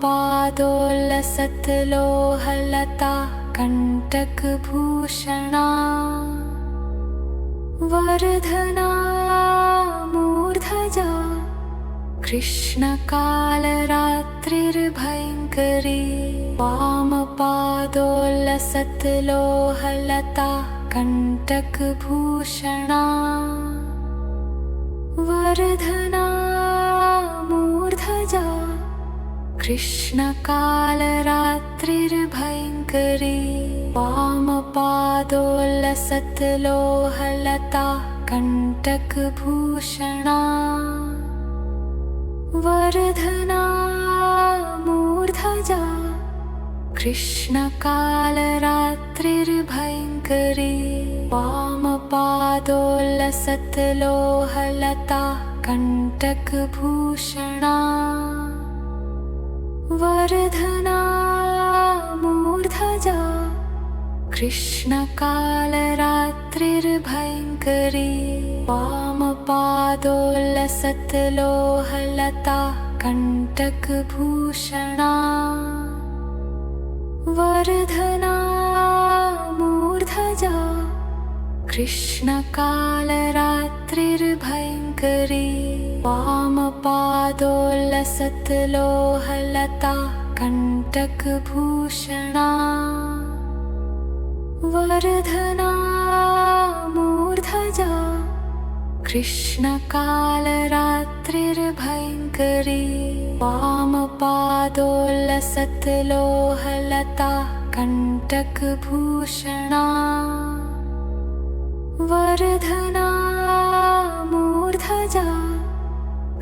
वामपादोल्लसत्लोहलता कण्टकभूषणा Vardhana मूर्धजा कृष्णकालरात्रिर्भयङ्करी वामपादोल्लसत्लोहलता कण्टकभूषणा Vardhana मूर्धजा कृष्णकालरात्रिर्भयङ्करी वामपादोल्लसत्लोहलता कण्टकभूषणा Vardhana मूर्धजा कृष्णकालरात्रिर्भयङ्करी वामपादोल्लसत्लोहलता कण्टकभूषणा Vardhana मूर्धजा कृष्णकालरात्रिर्भयङ्करी वामपादोल्लसत्लोहलता कण्टकभूषणा Vardhana मूर्धजा कृष्णकालरात्रिर्भयङ्करी वामपादोल्लसत्लोहलता कण्टकभूषणा Vardhana मूर्धजा कृष्णकालरात्रिर्भयङ्करी वामपादोल्लसत्लोहलता कण्टकभूषणा Vardhana मूर्धजा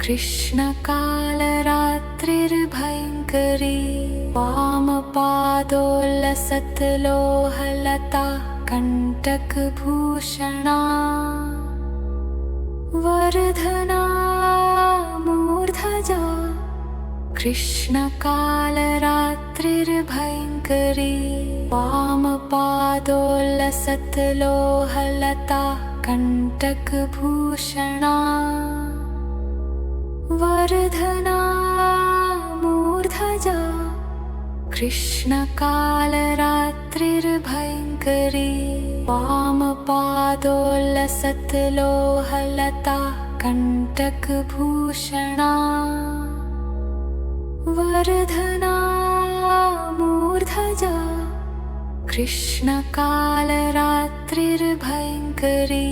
कृष्णकालरात्रिर्भयङ्करी वामपादोल्लसत्लोहलता कण्टकभूषणा Vardhana मूर्धजा कृष्णकालरात्रिर्भयङ्करी वामपादोल्लसत्लोहलता कण्टकभूषणा Vardhana मूर्धजा कृष्णकालरात्रिर्भयङ्करी वामपादोल्लसत्लोहलता कण्टकभूषणा Vardhana मूर्धजा कृष्णकालरात्रिर्भयङ्करी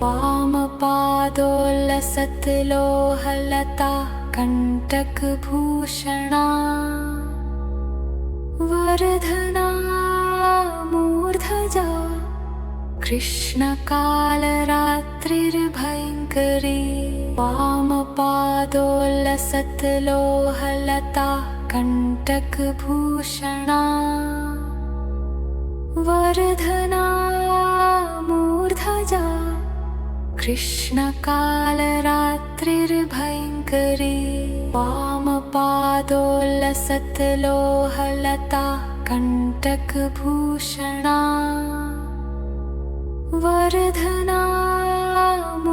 वामपादोल्लसत्लोहलता कण्टकभूषणा Vardhana मूर्धजा कृष्णकालरात्रिर्भयङ्करी वामपादोल्लसत्लोहलता कण्टकभूषणा Vardhana मूर्धजा कृष्णकालरात्रिर्भयङ्करी वामपादोल्लसत्लोहलता कण्टकभूषणा Vardhana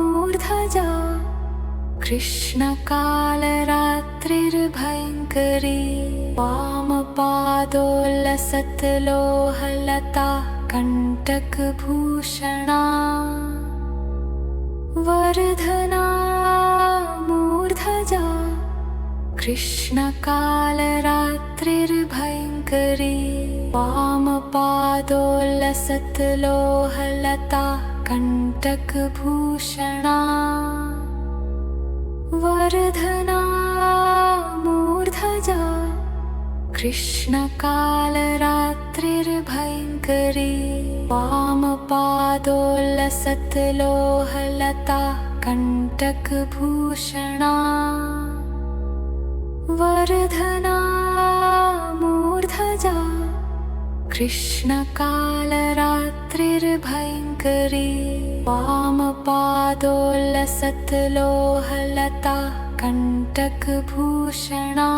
मूर्धजा कृष्णकालरात्रिर्भयङ्करी वामपादोल्लसत्लोहलता कण्टकभूषणा Vardhana मूर्धजा कृष्णकालरात्रिर्भयङ्करी वामपादोल्लसत्लोहलता कण्टकभूषणा Vardhana मूर्धजा कृष्णकालरात्रिर्भयङ्करी वामपादोल्लसत्लोहलता कण्टकभूषणा Vardhana मूर्धजा कृष्णकालरात्रिर्भयङ्करी वामपादोल्लसत्लोहलता कण्टकभूषणा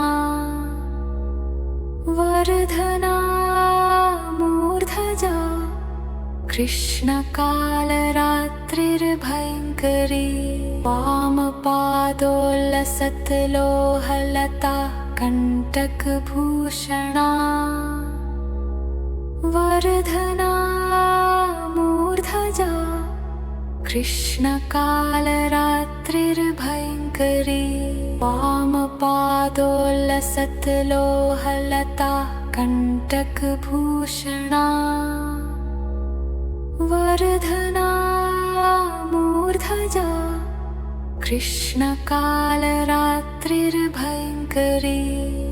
Vardhana मूर्धजा कृष्णकालरात्रिर्भयङ्करी वामपादोल्लसत्लोहलता कण्टकभूषणा वरधना मूर्धजा कृष्णकालरात्रिर्भयङ्करी वामपादोल्लसत्लोहलता कण्टकभूषणा वरधना मूर्धजा कृष्णकालरात्रिर्भयङ्करी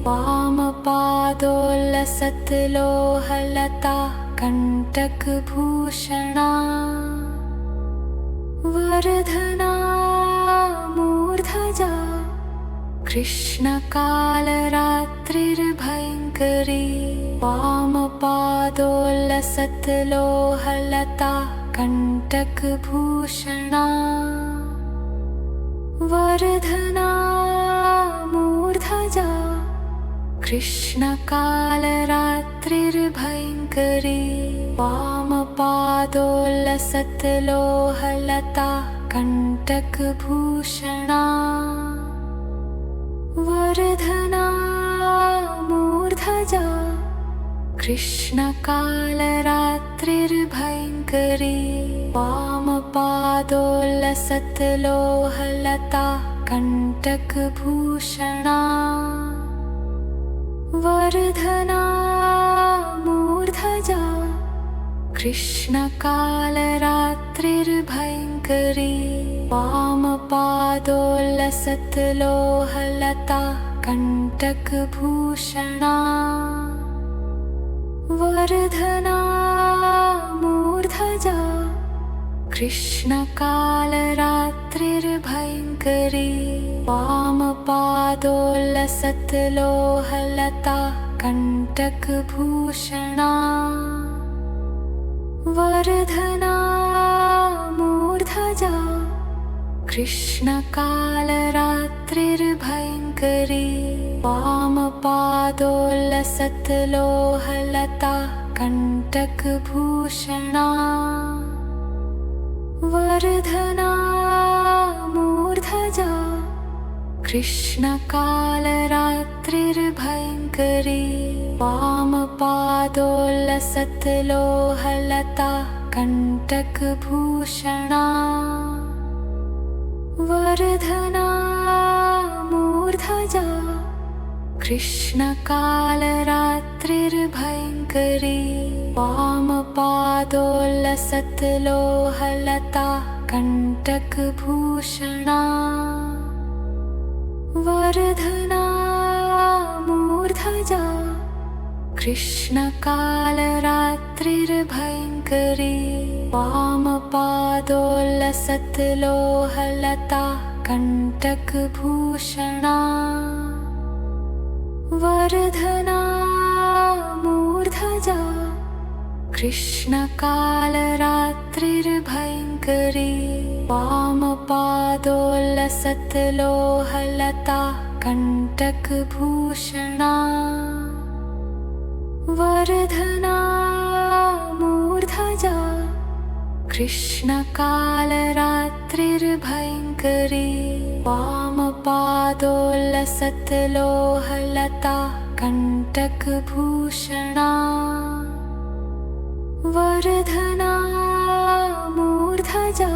वामपादोल्लसत्लोहलता कण्टकभूषणा वरधना मूर्धजा कृष्णकालरात्रिर्भयङ्करी वामपादोल्लसत्लोहलता कण्टकभूषणा वरधना मूर्धजा कृष्णकालरात्रिर्भयङ्करी वामपादोल्लसत्लोहलता कण्टकभूषणा वरधना मूर्धजा कृष्णकालरात्रिर्भयङ्करी वामपादोल्लसत्लोहलता कण्टकभूषणा वरधना मूर्धजा कृष्णकालरात्रिर्भयङ्करी वामपादोल्लसत्लोहलता कण्टकभूषणा वरधना मूर्धजा कृष्णकालरात्रिर्भयङ्करी वामपादोल्लसत्लोहलता कण्टकभूषणा वरधना मूर्धजा कृष्णकालरात्रिर्भयङ्करी वामपादोल्लसत्लोहलता कण्टकभूषणा वरधना मूर्धजा कृष्णकालरात्रिर्भयङ्करी वामपादोल्लसत्लोहलता कण्टकभूषणा वरधना मूर्धजा कृष्णकालरात्रिर्भयङ्करी वामपादोल्लसत्लोहलता कण्टकभूषणा वरधना मूर्धजा कृष्णकालरात्रिर्भयङ्करी वामपादोल्लसत्लोहलता कण्टकभूषणा वरधना मूर्धजा कृष्णकालरात्रिर्भयङ्करी वामपादोल्लसत्लोहलता कण्टकभूषणा वरधना मूर्धजा कृष्णकालरात्रिर्भयङ्करी वामपादोल्लसत्लोहलता कण्टकभूषणा वरधना मूर्धजा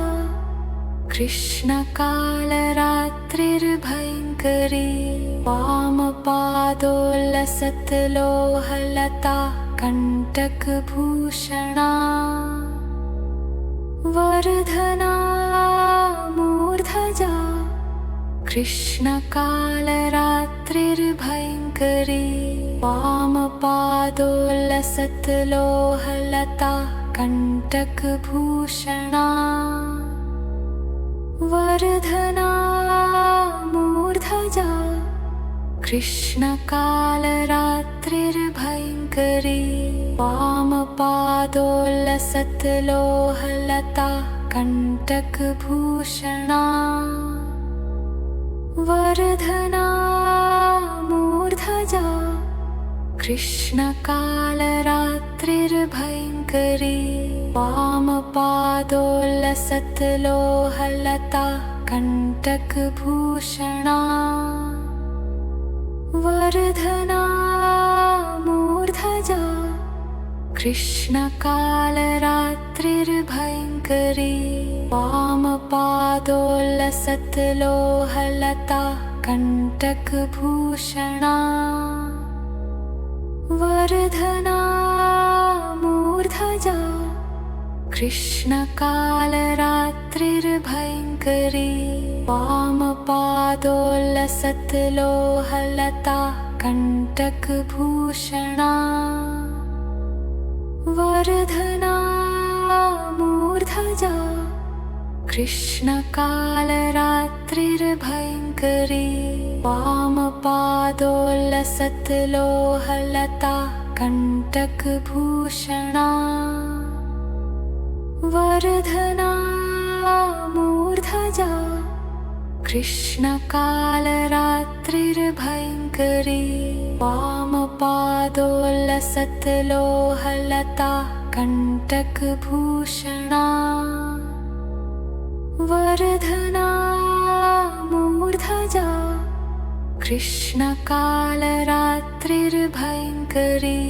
कृष्णकालरात्रिर्भयङ्करी वामपादोल्लसत्लोहलता कण्टकभूषणा वरधना मूर्धजा कृष्णकालरात्रिर्भयङ्करी वामपादोल्लसत्लोहलता कण्टकभूषणा वरधना मूर्धजा कृष्णकालरात्रिर्भयङ्करी वामपादोल्लसत्लोहलता कण्टकभूषणा वरधना मूर्धजा कृष्णकालरात्रिर्भयङ्करी वामपादोल्लसत्लोहलता कण्टकभूषणा Vardhana मूर्धजा कृष्णकालरात्रिर्भयङ्करी वामपादोल्लसत्लोहलता कण्टकभूषणा Vardhana मूर्धजा कृष्णकालरात्रिर्भयङ्करी वामपादोल्लसत्लोहलता कण्टकभूषणा Vardhana मूर्धजा कृष्णकालरात्रिर्भयङ्करी वामपादोल्लसत्लोहलता कण्टकभूषणा Vardhana मूर्धजा कृष्णकालरात्रिर्भयङ्करी वामपादोल्लसत्लोहलता कण्टकभूषणा Vardhana मूर्धजा कृष्णकालरात्रिर्भयङ्करी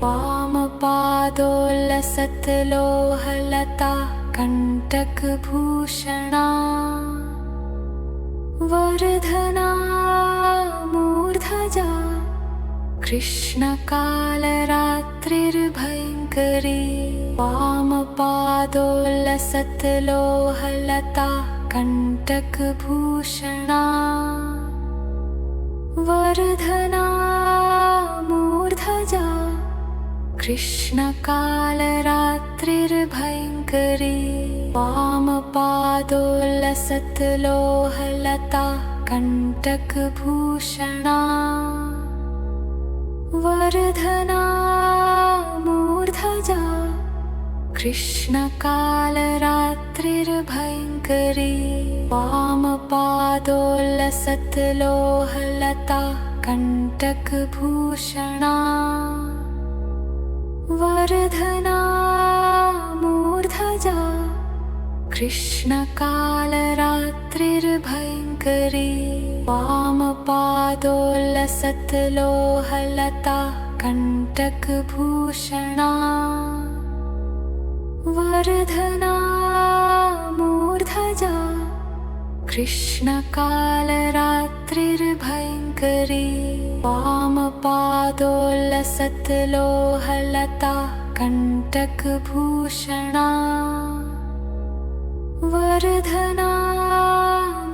वामपादोल्लसत्लोहलता कण्टकभूषणा Vardhana मूर्धजा कृष्णकालरात्रिर्भयङ्करी वामपादोल्लसत्लोहलता कण्टकभूषणा Vardhana मूर्धजा कृष्णकालरात्रिर्भयङ्करी वामपादोल्लसत्लोहलता कण्टकभूषणा Vardhana मूर्धजा कृष्णकालरात्रिर्भयङ्करी वामपादोल्लसत्लोहलता कण्टकभूषणा Vardhana मूर्धजा कृष्णकालरात्रिर्भयङ्करी वामपादोल्लसत्लोहलता कण्टकभूषणा Vardhana मूर्धजा कृष्णकालरात्रिर्भयङ्करी वामपादोल्लसत्लोहलता कण्टकभूषणा Vardhana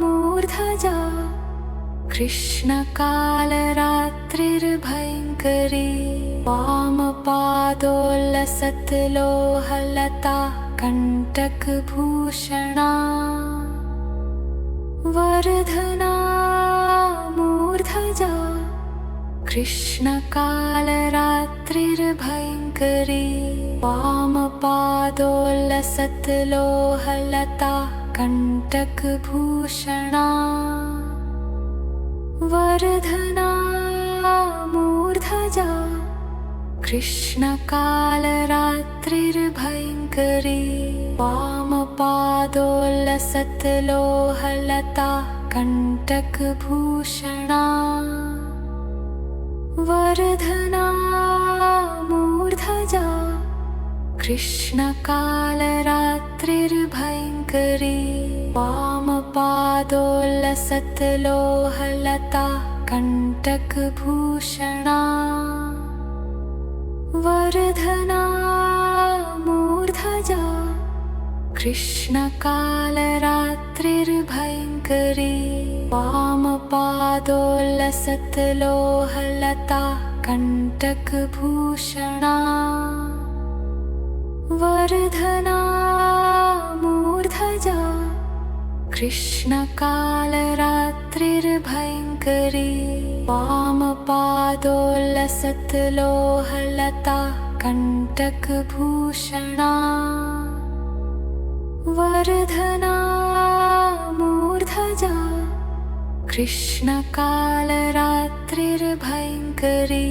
मूर्धजा कृष्णकालरात्रिर्भयङ्करी वामपादोल्लसत्लोहलता कण्टकभूषणा Vardhana मूर्धजा कृष्णकालरात्रिर्भयङ्करी वामपादोल्लसत्लोहलता कण्टकभूषणा Vardhana मूर्धजा कृष्णकालरात्रिर्भयङ्करी वामपादोल्लसत्लोहलता कण्टकभूषणा Vardhana मूर्धजा कृष्णकालरात्रिर्भयङ्करी वामपादोल्लसत्लोहलता कण्टकभूषणा Vardhana मूर्धजा कृष्णकालरात्रिर्भयङ्करी वामपादोल्लसत्लोहलता कण्टकभूषणा Vardhana मूर्धजा कृष्णकालरात्रिर्भयङ्करी वामपादोल्लसत्लोहलता कण्टकभूषणा Vardhana मूर्धजा कृष्णकालरात्रिर्भयङ्करी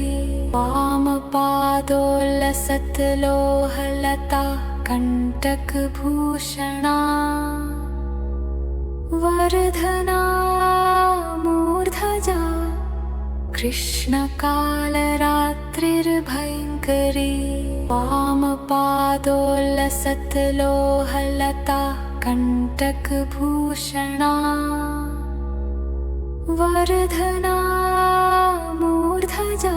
वामपादोल्लसत्लोहलता कण्टकभूषणा Vardhana मूर्धजा कृष्णकालरात्रिर्भयङ्करी वामपादोल्लसत्लोहलता कण्टकभूषणा Vardhana मूर्धजा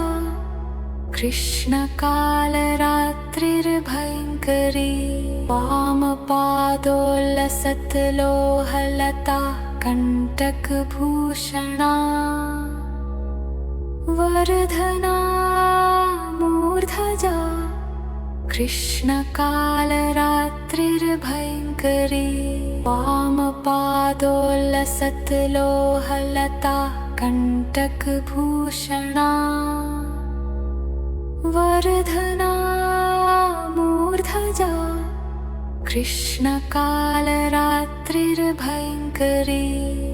कृष्णकालरात्रिर्भयङ्करी वामपादोल्लसत्लोहलता कण्टकभूषणा Vardhana मूर्धजा कृष्णकालरात्रिर्भयङ्करी वामपादोल्लसत्लोहलता कण्टकभूषणा Vardhana मूर्धजा कृष्णकालरात्रिर्भयङ्करी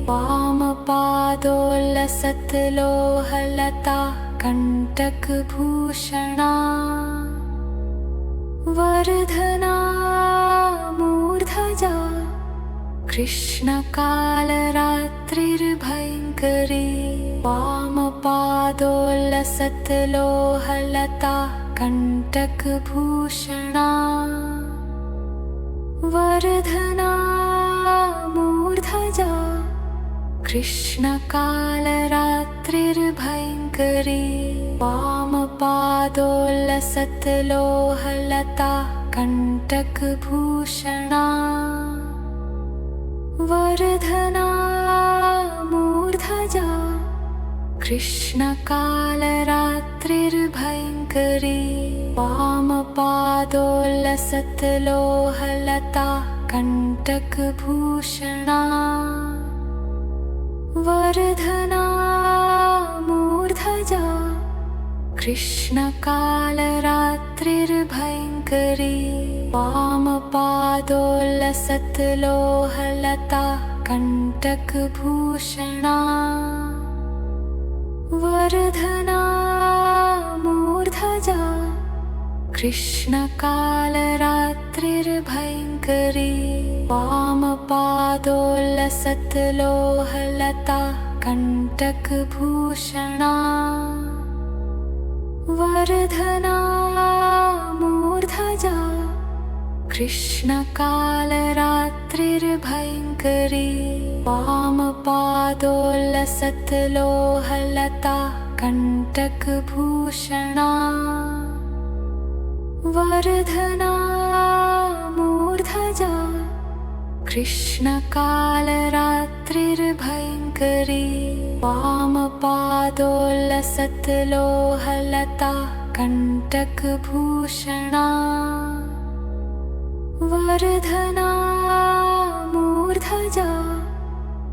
वामपादोल्लसत्लोहलता कण्टकभूषणा Vardhana मूर्धजा कृष्णकालरात्रिर्भयङ्करी वामपादोल्लसत्लोहलता कण्टकभूषणा Vardhana मूर्धजा कृष्णकालरात्रिर्भयङ्करी वामपादोल्लसत्लोहलता कण्टकभूषणा Vardhana मूर्धजा कृष्णकालरात्रिर्भयङ्करी वामपादोल्लसत्लोहलता कण्टकभूषणा Vardhana मूर्धजा कृष्णकालरात्रिर्भयङ्करी वामपादोल्लसत्लोहलता कण्टकभूषणा Vardhana मूर्धजा कृष्णकालरात्रिर्भयङ्करी वामपादोल्लसत्लोहलता कण्टकभूषणा Vardhana मूर्धजा कृष्णकालरात्रिर्भयङ्करी वामपादोल्लसत्लोहलता कण्टकभूषणा Vardhana मूर्धजा कृष्णकालरात्रिर्भयङ्करी वामपादोल्लसत्लोहलता कण्टकभूषणा Vardhana मूर्धजा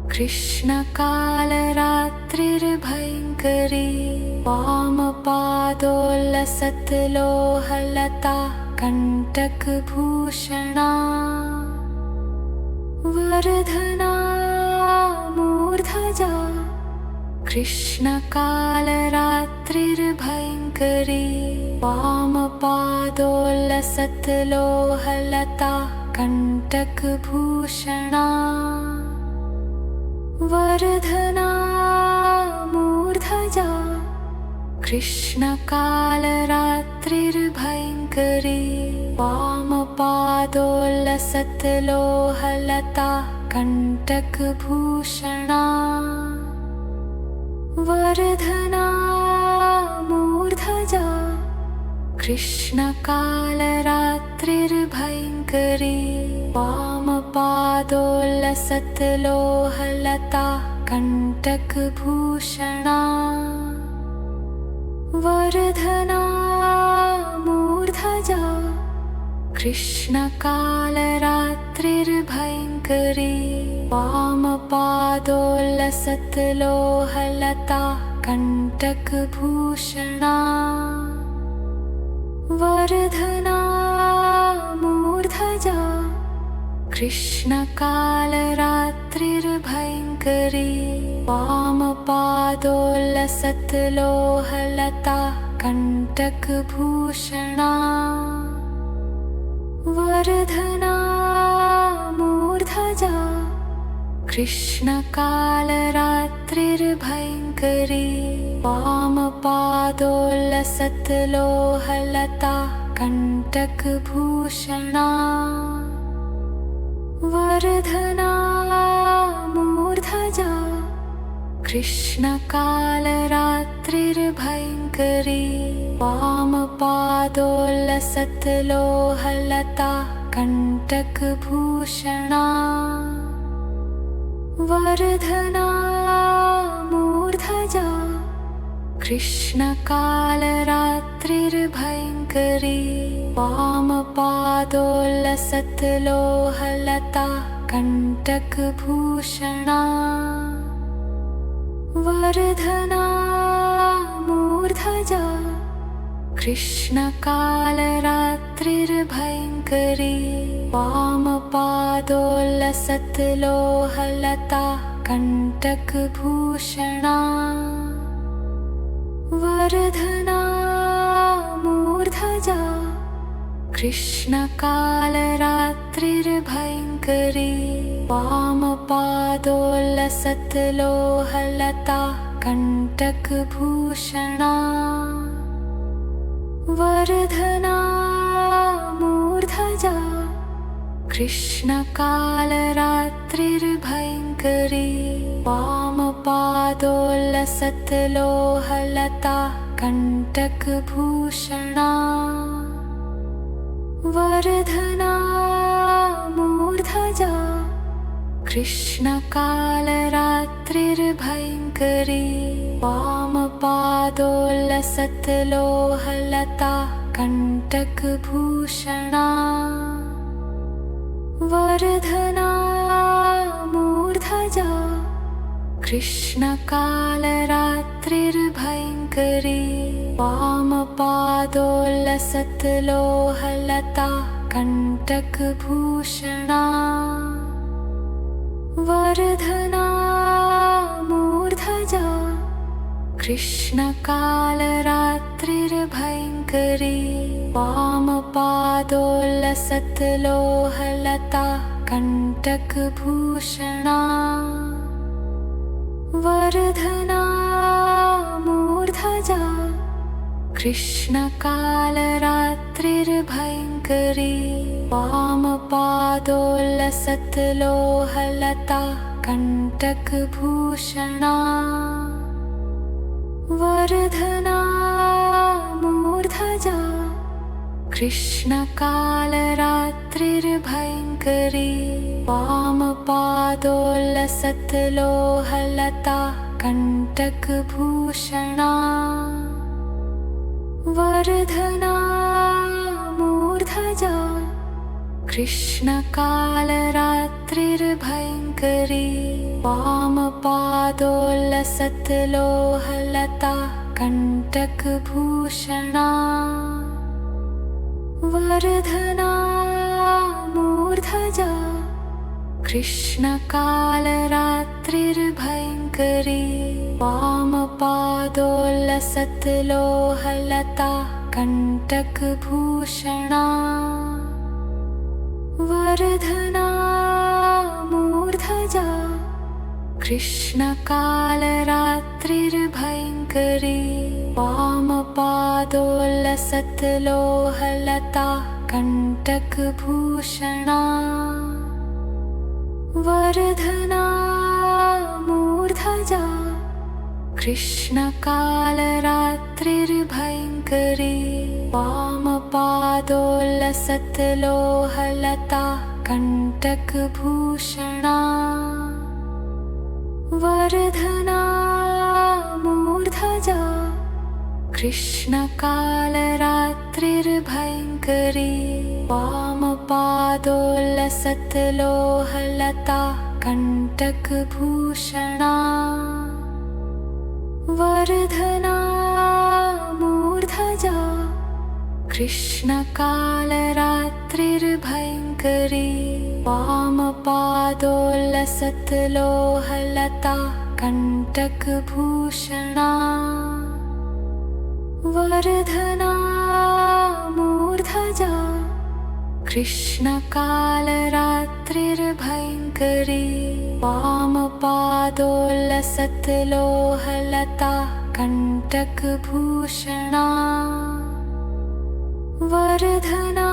कृष्णकालरात्रिर्भयङ्करी वामपादोल्लसत्लोहलता कण्टकभूषणा Vardhana मूर्धजा कृष्णकालरात्रिर्भयङ्करी वामपादोल्लसत्लोहलता कण्टकभूषणा Vardhana मूर्धजा कृष्णकालरात्रिर्भयङ्करी वामपादोल्लसत्लोहलता कण्टकभूषणा Vardhana मूर्धजा कृष्णकालरात्रिर्भयङ्करी वामपादोल्लसत्लोहलता कण्टकभूषणा Vardhana मूर्धजा कृष्णकालरात्रिर्भयङ्करी वामपादोल्लसत्लोहलता कण्टकभूषणा Vardhana मूर्धजा कृष्णकालरात्रिर्भयङ्करी वामपादोल्लसत्लोहलता कण्टकभूषणा Vardhana मूर्धजा कृष्णकालरात्रिर्भयङ्करी वामपादोल्लसत्लोहलता कण्टकभूषणा Vardhana मूर्धजा कृष्णकालरात्रिर्भयङ्करी वामपादोल्लसत्लोहलता कण्टकभूषणा Vardhana मूर्धजा कृष्णकालरात्रिर्भयङ्करी वामपादोल्लसत्लोहलता कण्टकभूषणा Vardhana मूर्धजा कृष्णकालरात्रिर्भयङ्करी वामपादोल्लसत्लोहलता कण्टकभूषणा Vardhana मूर्धजा कृष्णकालरात्रिर्भयङ्करी वामपादोल्लसत्लोहलता कण्टकभूषणा Vardhana मूर्धजा कृष्णकालरात्रिर्भयङ्करी वामपादोल्लसत्लोहलता कण्टकभूषणा Vardhana मूर्धजा कृष्णकालरात्रिर्भयङ्करी वामपादोल्लसत्लोहलता कण्टकभूषणा Vardhana मूर्धजा कृष्णकालरात्रिर्भयङ्करी वामपादोल्लसत्लोहलता कण्टकभूषणा Vardhana मूर्धजा कृष्णकालरात्रिर्भयङ्करी वामपादोल्लसत्लोहलता कण्टकभूषणा Vardhana मूर्धजा कृष्णकालरात्रिर्भयङ्करी वामपादोल्लसत्लोहलता कण्टकभूषणा Vardhana मूर्धजा कृष्णकालरात्रिर्भयङ्करी वामपादोल्लसत्लोहलता कण्टकभूषणा Vardhana मूर्धजा कृष्णकालरात्रिर्भयङ्करी वामपादोल्लसत्लोहलता कण्टकभूषणा Vardhana मूर्धजा कृष्णकालरात्रिर्भयङ्करी वामपादोल्लसत्लोहलता कण्टकभूषणा Vardhana मूर्धजा कृष्णकालरात्रिर्भयङ्करी वामपादोल्लसत्लोहलता कण्टकभूषणा Vardhana मूर्धजा कृष्णकालरात्रिर्भयङ्करी वामपादोल्लसत्लोहलता कण्टकभूषणा Vardhana मूर्धजा कृष्णकालरात्रिर्भयङ्करी वामपादोल्लसत्लोहलता कण्टकभूषणा Vardhana मूर्धजा कृष्णकालरात्रिर्भयङ्करी वामपादोल्लसत्लोहलता कण्टकभूषणा Vardhana मूर्धजा कृष्णकालरात्रिर्भयङ्करी वामपादोल्लसत्लोहलता कण्टकभूषणा Vardhana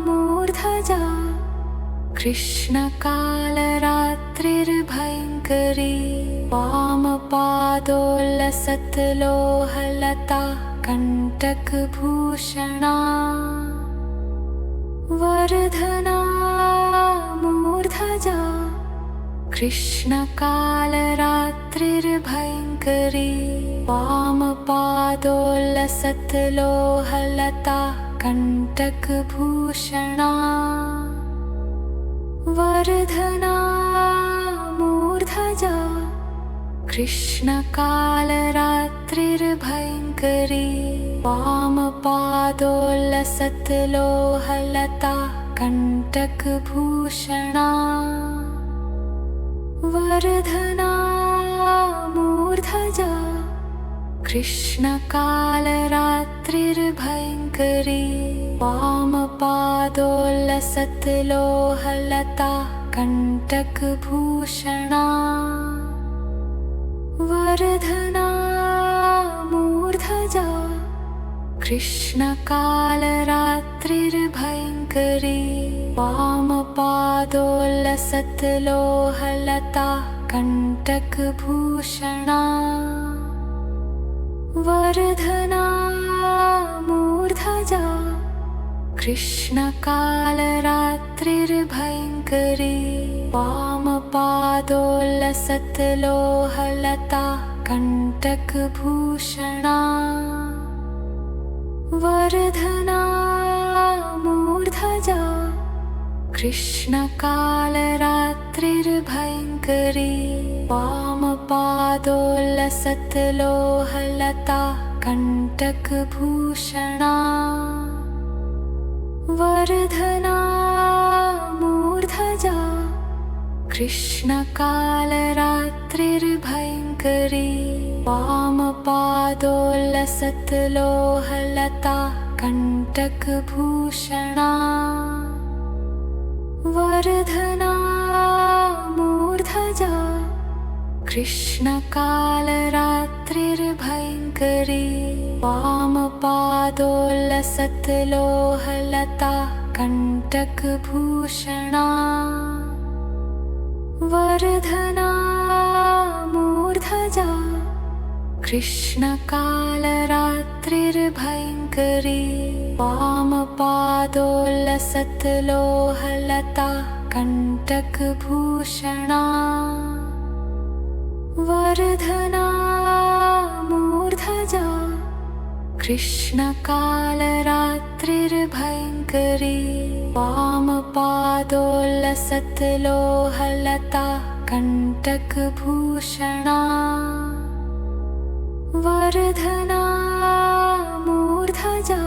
मूर्धजा कृष्णकालरात्रिर्भयङ्करी वामपादोल्लसत्लोहलता कण्टकभूषणा Vardhana मूर्धजा कृष्णकालरात्रिर्भयङ्करी वामपादोल्लसत्लोहलता कण्टकभूषणा Vardhana मूर्धजा कृष्णकालरात्रिर्भयङ्करी वामपादोल्लसत्लोहलता कण्टकभूषणा Vardhana मूर्धजा कृष्णकालरात्रिर्भयङ्करी वामपादोल्लसत्लोहलता कण्टकभूषणा Vardhana मूर्धजा कृष्णकालरात्रिर्भयङ्करी वामपादोल्लसत्लोहलता कण्टकभूषणा Vardhana मूर्धजा कृष्णकालरात्रिर्भयङ्करी वामपादोल्लसत्लोहलता कण्टकभूषणा Vardhana मूर्धजा कृष्णकालरात्रिर्भयङ्करी वामपादोल्लसत्लोहलता कण्टकभूषणा Vardhana मूर्धजा कृष्णकालरात्रिर्भयङ्करी वामपादोल्लसत्लोहलता कण्टकभूषणा Vardhana मूर्धजा कृष्णकालरात्रिर्भयङ्करी वामपादोल्लसत्लोहलता कण्टकभूषणा Vardhana मूर्धजा कृष्णकालरात्रिर्भयङ्करी वामपादोल्लसत्लोहलता कण्टकभूषणा Vardhana मूर्धजा कृष्णकालरात्रिर्भयङ्करी वामपादोल्लसत्लोहलता कण्टकभूषणा Vardhana मूर्धजा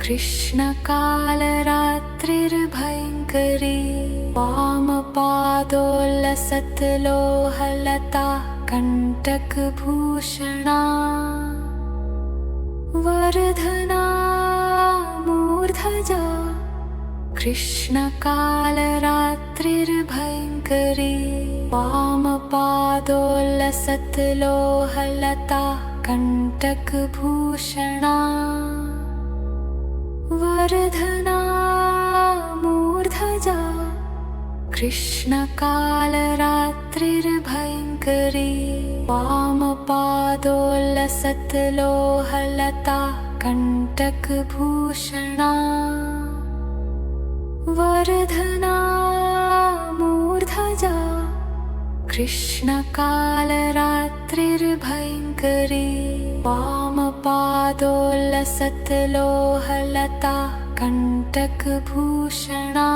कृष्णकालरात्रिर्भयङ्करी वामपादोल्लसत्लोहलता कण्टकभूषणा Vardhana मूर्धजा कृष्णकालरात्रिर्भयङ्करी वामपादोल्लसत्लोहलता कण्टकभूषणा Vardhana मूर्धजा कृष्णकालरात्रिर्भयङ्करी वामपादोल्लसत्लोहलता कण्टकभूषणा Vardhana मूर्धजा कृष्णकालरात्रिर्भयङ्करी वामपादोल्लसत्लोहलता कण्टकभूषणा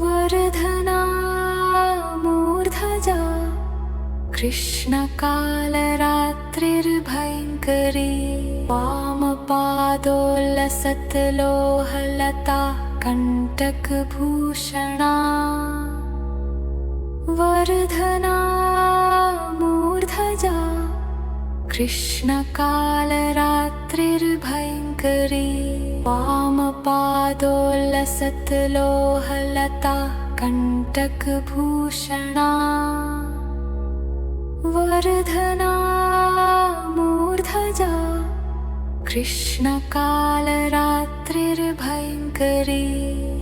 Vardhana मूर्धजा कृष्णकालरात्रिर्भयङ्करी वामपादोल्लसत्लोहलता कण्टकभूषणा Vardhana मूर्धजा कृष्णकालरात्रिर्भयङ्करी वामपादोल्लसत्लोहलता कण्टकभूषणा Vardhana मूर्धजा कृष्णकालरात्रिर्भयङ्करी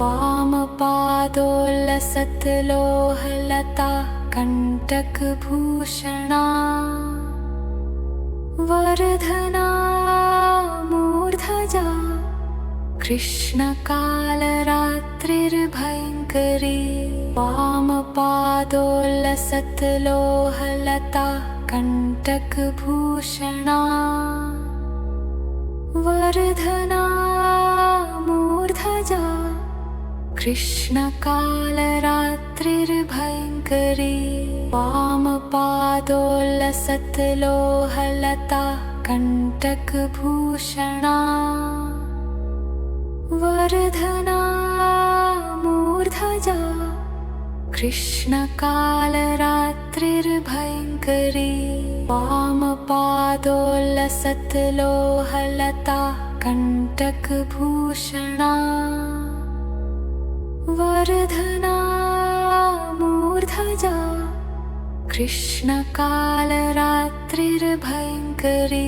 वामपादोल्लसत्लोहलता कण्टकभूषणा Vardhana मूर्धजा कृष्णकालरात्रिर्भयङ्करी वामपादोल्लसत्लोहलता कण्टकभूषणा Vardhana मूर्धजा कृष्णकालरात्रिर्भयङ्करी वामपादोल्लसत्लोहलता कण्टकभूषणा Vardhana मूर्धजा कृष्णकालरात्रिर्भयङ्करी वामपादोल्लसत्लोहलता कण्टकभूषणा Vardhana मूर्धजा कृष्णकालरात्रिर्भयङ्करी